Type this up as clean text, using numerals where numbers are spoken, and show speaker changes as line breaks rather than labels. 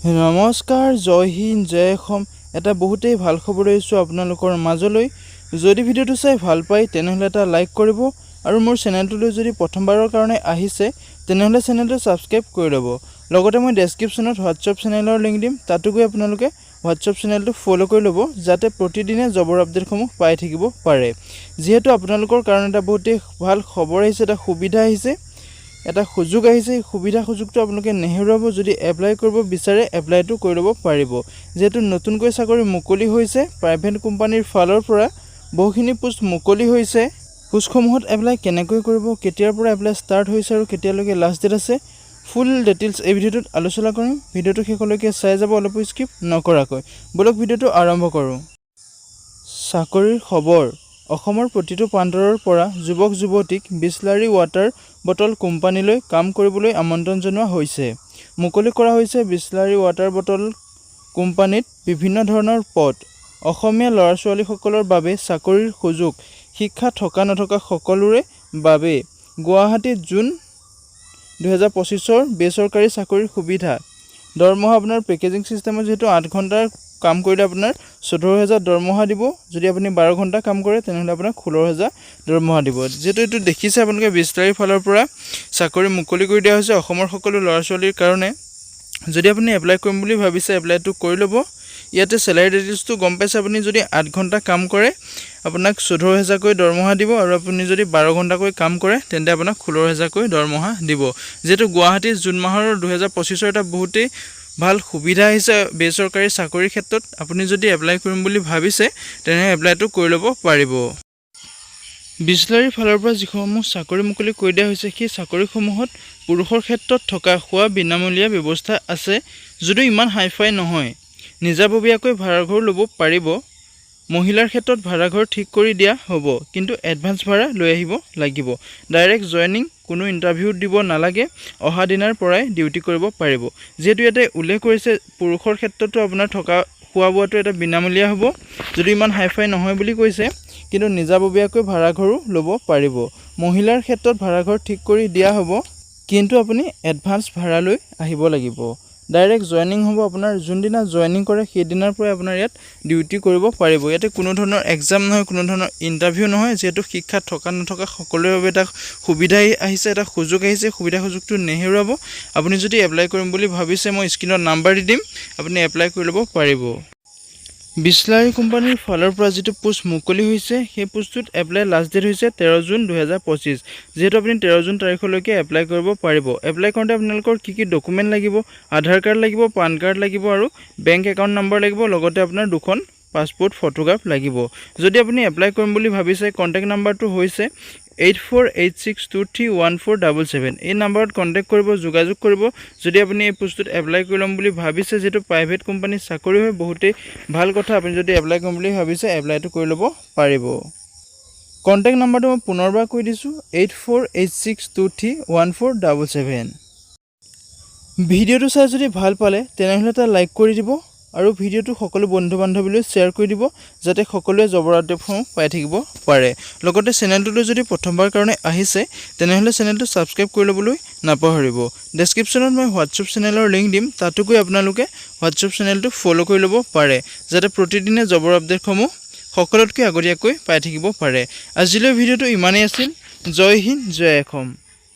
নমস্কাৰ, জয় হিন্দ, জয় অসম। এটা বহুতেই ভাল খবৰ লৈছোঁ আপোনালোকৰ মাজলৈ। যদি ভিডিঅ'টো চাই ভাল পায় তেনেহ'লে এটা লাইক কৰিব আৰু মোৰ চেনেলটোলৈ যদি প্ৰথমবাৰৰ কাৰণে আহিছে তেনেহ'লে চেনেলটো ছাবস্ক্ৰাইব কৰি ল'ব। লগতে মই ডেছক্ৰিপশ্যনত হোৱাটছআপ চেনেলৰ লিংক দিম, তাতো গৈ আপোনালোকে হোৱাটছআপ চেনেলটো ফ'ল' কৰি ল'ব, যাতে প্ৰতিদিনে জবৰ আপডেটসমূহ পাই থাকিব পাৰে। যিহেতু আপোনালোকৰ কাৰণে এটা বহুতেই ভাল খবৰ আহিছে, এটা সুবিধা আহিছে, এটা সুযোগ আহিছে। সুবিধাটো আপোনালোকে নেহেৰুৱাব। যদি এপ্লাই কৰিব বিচাৰে এপ্লাইটো কৰি ল'ব পাৰিব। যিহেতু নতুনকৈ চাকৰি মুকলি হৈছে, প্ৰাইভেট কোম্পানীৰ ফালৰ পৰা বহুখিনি পোষ্ট মুকলি হৈছে। পোষ্টসমূহত এপ্লাই কেনেকৈ কৰিব, কেতিয়াৰ পৰা এপ্লাই ষ্টাৰ্ট হৈছে আৰু কেতিয়ালৈকে লাষ্ট ডেট আছে, ফুল ডিটেইলছ এই ভিডিঅ'টোত আলোচনা কৰিম। ভিডিঅ'টো শেষলৈকে চাই যাব, অলপো স্কিপ নকৰাকৈ। বলক ভিডিঅ'টো আৰম্ভ কৰোঁ। চাকৰিৰ খবৰ। অসমৰ প্ৰতিটো প্ৰান্তৰৰ পৰা যুৱক যুৱতীক বিছলাৰী ৱাটাৰ বটল কোম্পানীলৈ কাম কৰিবলৈ আমন্ত্ৰণ জনোৱা হৈছে। মুকলি কৰা হৈছে বিছলাৰী ৱাটাৰ বটল কোম্পানীত বিভিন্ন ধৰণৰ পদ। অসমীয়া ল'ৰা ছোৱালীসকলৰ বাবে চাকৰিৰ সুযোগ। শিক্ষা থকা নথকা সকলোৰে বাবে গুৱাহাটীত জুন 2025 বেচৰকাৰী চাকৰিৰ সুবিধা। দৰমহা আপোনাৰ পেকেজিং ছিষ্টেমত যিহেতু 8 ঘণ্টাৰ কাম কৰিলে আপোনাৰ 14,000 দৰমহা দিব। যদি আপুনি 12 ঘণ্টা কাম কৰে তেনেহ'লে আপোনাক 16,000 দৰমহা দিব। যিহেতু এইটো দেখিছে আপোনালোকে বিছলাৰীৰ ফালৰ পৰা চাকৰি মুকলি কৰি দিয়া হৈছে অসমৰ সকলো ল'ৰা ছোৱালীৰ কাৰণে। যদি আপুনি এপ্লাই কৰিম বুলি ভাবিছে এপ্লাইটো কৰি ল'ব। ইয়াতে চেলাৰী ডিটেইলছটো গম পাইছে। আপুনি যদি 8 ঘণ্টা কাম কৰে আপোনাক 14,000কৈ দৰমহা দিব, আৰু আপুনি যদি 12 ঘণ্টাকৈ কাম কৰে তেন্তে আপোনাক 16,000কৈ দৰমহা দিব। যিহেতু গুৱাহাটীত জুন মাহৰ 2025 এটা বহুতেই ভাল সুবিধা আহিছে বেচৰকাৰী চাকৰিৰ ক্ষেত্ৰত। আপুনি যদি এপ্লাই কৰিম বুলি ভাবিছে তেনেহ'লে এপ্লাইটো কৰি ল'ব পাৰিব। বিছলাৰীৰ ফালৰ পৰা যিসমূহ চাকৰি মুকলি কৰি দিয়া হৈছে সেই চাকৰিসমূহত পুৰুষৰ ক্ষেত্ৰত থকা খোৱা বিনামূলীয়া ব্যৱস্থা আছে, যদিও ইমান হাইফাই নহয়। নিজাববীয়াকৈ ভাড়াঘৰ ল'ব পাৰিব। মহিলাৰ ক্ষেত্ৰত ভাড়াঘৰ ঠিক কৰি দিয়া হ'ব, কিন্তু এডভান্স ভাড়া লৈ আহিব লাগিব। ডাইৰেক্ট জইনিং, কোনো ইণ্টাৰভিউ দিব নালাগে। অহা দিনাৰ পৰাই ডিউটি কৰিব পাৰিব। যিহেতু ইয়াতে উল্লেখ কৰিছে পুৰুষৰ ক্ষেত্ৰতো আপোনাৰ থকা খোৱা বোৱাটো এটা বিনামূলীয়া হ'ব, যদি ইমান হাইফাই নহয় বুলি কৈছে, কিন্তু নিজাববীয়াকৈ ভাড়াঘৰো ল'ব পাৰিব। মহিলাৰ ক্ষেত্ৰত ভাড়াঘৰ ঠিক কৰি দিয়া হ'ব, কিন্তু আপুনি এডভান্স ভাড়া লৈ আহিব লাগিব। ডাইৰেক্ট জইনিং হ'ব। আপোনাৰ যোনদিনা জইনিং কৰে সেইদিনাৰ পৰাই আপোনাৰ ইয়াত ডিউটি কৰিব পাৰিব। ইয়াতে কোনো ধৰণৰ এক্সাম নহয়, কোনো ধৰণৰ ইণ্টাৰভিউ নহয়। যিহেতু শিক্ষা থকা নথকা সকলোৰে বাবে এটা সুবিধা আহিছে, এটা সুযোগ আহিছে। সুযোগটো নেহেৰুৱাব। আপুনি যদি এপ্লাই কৰিম বুলি ভাবিছে মই স্ক্ৰীনত নাম্বাৰ দি দিম, আপুনি এপ্লাই কৰি ল'ব পাৰিব। বিছলাৰী কোম্পানীৰ ফালৰ পৰা যিটো পোষ্ট মুকলি হৈছে সেই পোষ্টটোত এপ্লাই লাষ্ট ডেট হৈছে 13 জুন 2025। যিহেতু আপুনি 13 জুন তাৰিখলৈকে এপ্লাই কৰিব পাৰিব। এপ্লাই কৰোঁতে আপোনালোকৰ কি কি ডকুমেণ্ট লাগিব, আধাৰ কাৰ্ড লাগিব, পান কাৰ্ড লাগিব আৰু বেংক একাউণ্ট নম্বৰ লাগিব। লগতে আপোনাৰ 2খন পাছপোৰ্ট ফটোগ্ৰাফ লাগিব। যদি আপুনি এপ্লাই কৰিম বুলি ভাবিছে কণ্টেক্ট নাম্বাৰটো হৈছে 8486231477। এই নাম্বাৰত কণ্টেক্ট কৰিব, যোগাযোগ কৰিব যদি আপুনি এই পোষ্টটোত এপ্লাই কৰি ল'ম বুলি ভাবিছে। যিহেতু প্ৰাইভেট কোম্পানীৰ চাকৰি হয়, বহুতেই ভাল কথা। আপুনি যদি এপ্লাই কৰিম বুলি ভাবিছে এপ্লাইটো কৰি ল'ব পাৰিব। কণ্টেক্ট নাম্বাৰটো মই পুনৰবাৰ কৈ দিছোঁ 8486231477। ভিডিঅ'টো চাই যদি ভাল পালে তেনেহ'লে এটা লাইক কৰি দিব আৰু ভিডিঅ'টো সকলো বন্ধু বান্ধৱীলৈ শ্বেয়াৰ কৰি দিব, যাতে সকলোৱে জবৰ আপডেটসমূহ পাই থাকিব পাৰে। লগতে চেনেলটোলৈ যদি প্ৰথমবাৰ কাৰণে আহিছে তেনেহ'লে চেনেলটো ছাবস্ক্ৰাইব কৰি ল'বলৈ নাপাহৰিব। ডেছক্ৰিপশ্যনত মই হোৱাটছআপ চেনেলৰ লিংক দিম, তাতো গৈ আপোনালোকে হোৱাটছআপ চেনেলটো ফ'ল' কৰি ল'ব পাৰে, যাতে প্ৰতিদিনে জবৰ আপডেটসমূহ সকলোতকৈ আগতীয়াকৈ পাই থাকিব পাৰে। আজিলৈ ভিডিঅ'টো ইমানেই আছিল। জয় হিন্দ, জয় অসম।